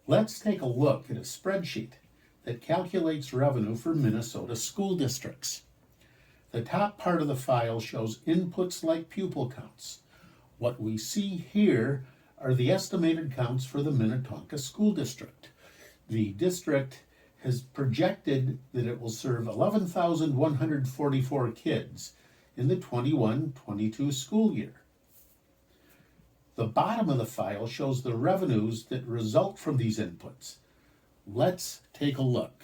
Let's take a look at a spreadsheet that calculates revenue for Minnesota school districts. The top part of the file shows inputs like pupil counts. What we see here are the estimated counts for the Minnetonka school district. The district has projected that it will serve 11,144 kids in the 21-22 school year. The bottom of the file shows the revenues that result from these inputs. Let's take a look.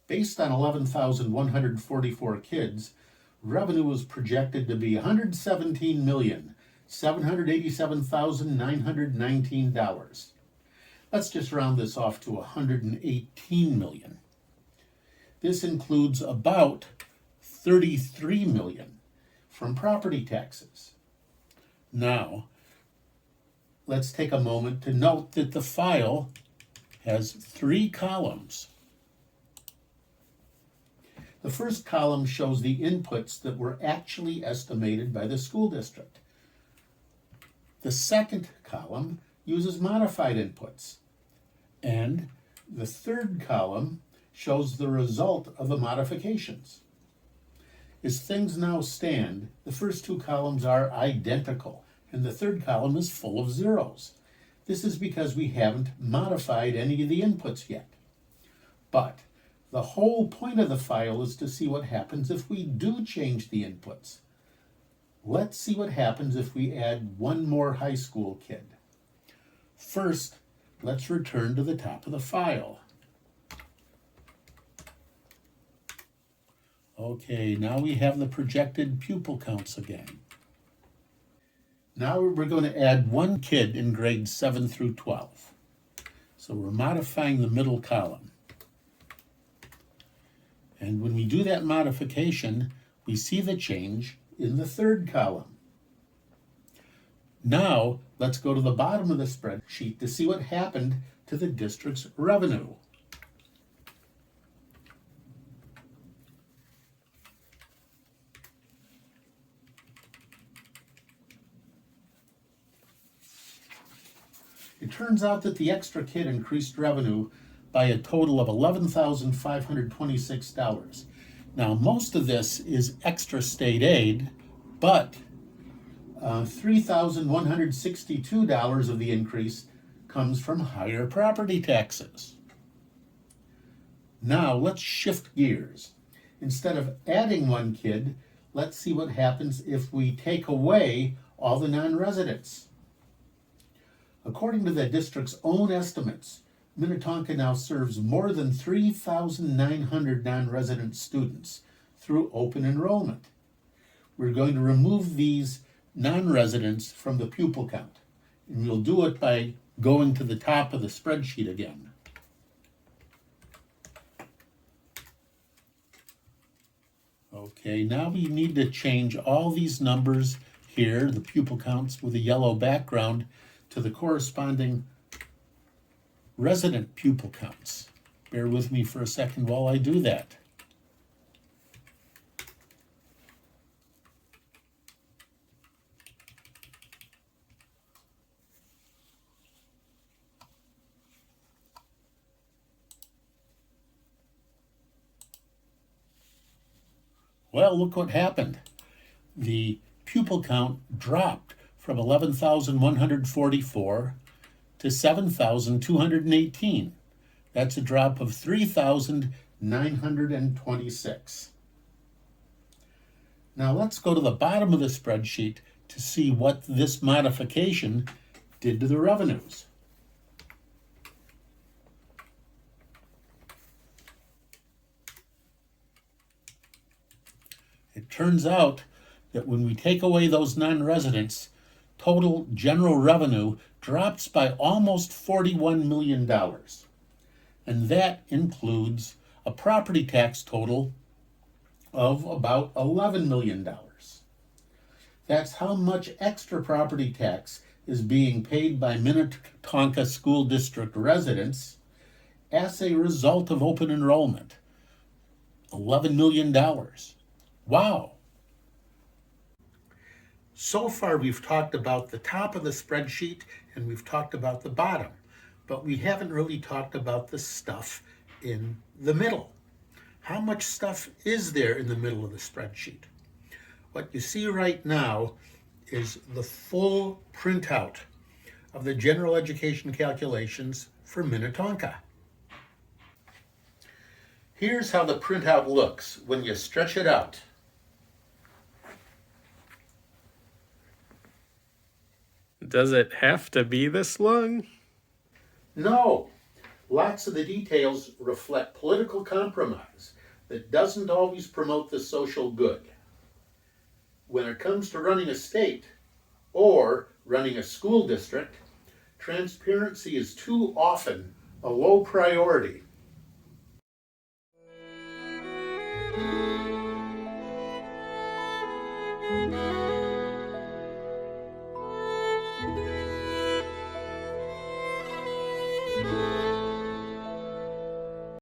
Based on 11,144 kids, revenue is projected to be $117,787,919. Let's just round this off to 118 million. This includes about 33 million from property taxes. Now, let's take a moment to note that the file has 3 columns. The first column shows the inputs that were actually estimated by the school district. The second column uses modified inputs. And the third column shows the result of the modifications. As things now stand, the first 2 columns are identical, and the third column is full of zeros. This is because we haven't modified any of the inputs yet. But the whole point of the file is to see what happens if we do change the inputs. Let's see what happens if we add one more high school kid. First, let's return to the top of the file. Okay, now we have the projected pupil counts again. Now we're going to add one kid in grades 7 through 12. So we're modifying the middle column. And when we do that modification, we see the change in the third column. Now, let's go to the bottom of the spreadsheet to see what happened to the district's revenue. It turns out that the extra kid increased revenue by a total of $11,526. Now, most of this is extra state aid, but $3,162 of the increase comes from higher property taxes. Now, let's shift gears. Instead of adding one kid, let's see what happens if we take away all the non-residents. According to the district's own estimates, Minnetonka now serves more than 3,900 non-resident students through open enrollment. We're going to remove these non-residents from the pupil count, and we'll do it by going to the top of the spreadsheet again. Okay, now we need to change all these numbers here, the pupil counts with a yellow background, to the corresponding resident pupil counts. Bear with me for a second while I do that. Well, look what happened. The pupil count dropped from 11,144 to 7,218. That's a drop of 3,926. Now let's go to the bottom of the spreadsheet to see what this modification did to the revenues. It turns out that when we take away those non-residents, total general revenue drops by almost $41 million. And that includes a property tax total of about $11 million. That's how much extra property tax is being paid by Minnetonka School District residents as a result of open enrollment. $11 million. Wow. So far, we've talked about the top of the spreadsheet and we've talked about the bottom, but we haven't really talked about the stuff in the middle. How much stuff is there in the middle of the spreadsheet? What you see right now is the full printout of the general education calculations for Minnetonka. Here's how the printout looks when you stretch it out. Does it have to be this long? No, lots of the details reflect political compromise that doesn't always promote the social good. When it comes to running a state or running a school district, transparency is too often a low priority.